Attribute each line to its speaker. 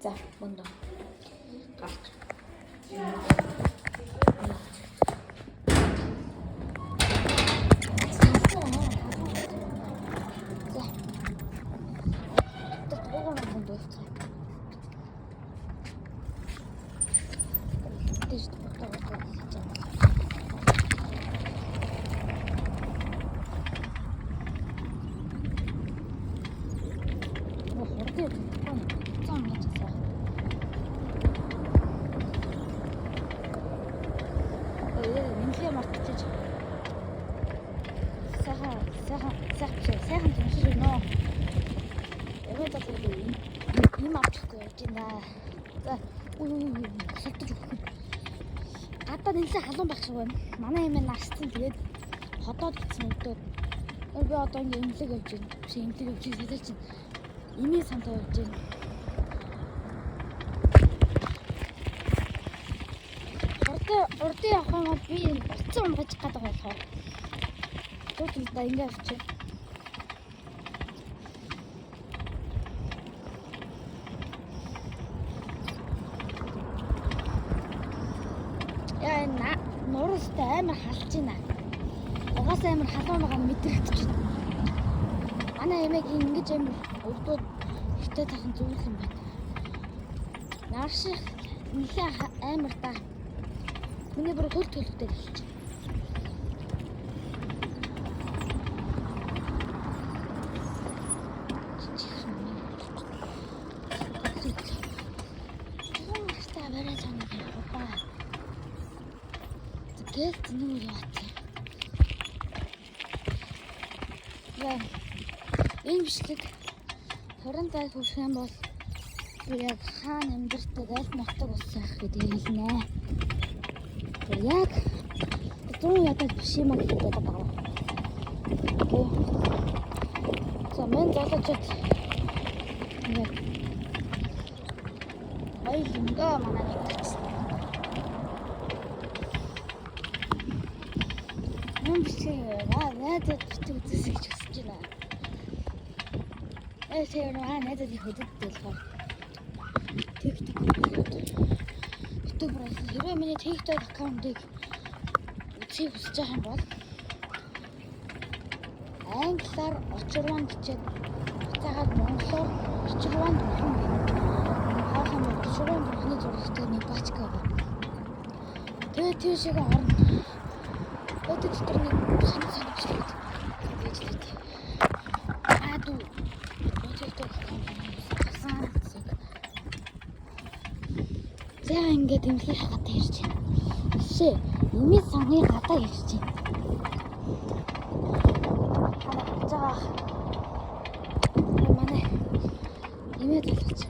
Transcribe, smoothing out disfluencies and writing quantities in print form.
Speaker 1: За, бондоо. Гарч. Сайхан зэмшиж өгнө. Яваад байгаа юм авчихгүй явж байна. За, салтаж өгөх. Гадаад нэлээд халуун байх шиг байна. Манай юм нарцсан тэгээд ходоод гисэн өгдөө. Би одоо ингэ имлэг явж байна. Биш имлэг явж байгаа чинь имийн сантаа явж байна. Урдын явах юм бол би уцсан унгаж гадаг болохоор. Тэгвэл да ингэ авчих. Нуурстай амар халж байна. Угаас амар халуун байгаа мэдрэгдэж байна. Манай эмээг ингэж амар өвдөөд ихтэй тахан зүйл юм байна. Нарших нэлээ амар та. Миний бүр хөл төлөвтэй хэлж. Гэлт нүүр яат. Яг энэ бичлэг 20 цаг хүрэх юм бол би яг хаана амьдэрдэг аль нутаг усах гэдэг хэлнэ. Яг 100 ядад биш юм аа гэдэг байгаа. Окей. За мен залуучууд ингээд ойлондоо манай нэгдсэн. Надад битүү үзэх гэж хүсэж байна. Тэр надад их хөдөд дэлгэр. TikTok. YouTube-аас хэрвээ миний TikTok аккаунтыг үзэх хүсэж байгаа юм бол англиар очирван бичээд буцаагаад монголоор очирван бурхан гэнэ. Хаасан очирван бурханы зурагтай нэг бачка байна. Тэгээ тийшээ орно. Өдөр дотор нэг санагдчихлээ. Тэгэж тийм. Аадуу. Өчигдөр гасан. За ингээд имлэх хатаа ирж байна. Шээ, имээ сангийн гадаа ирж байна. За. Манай имээ толгоч.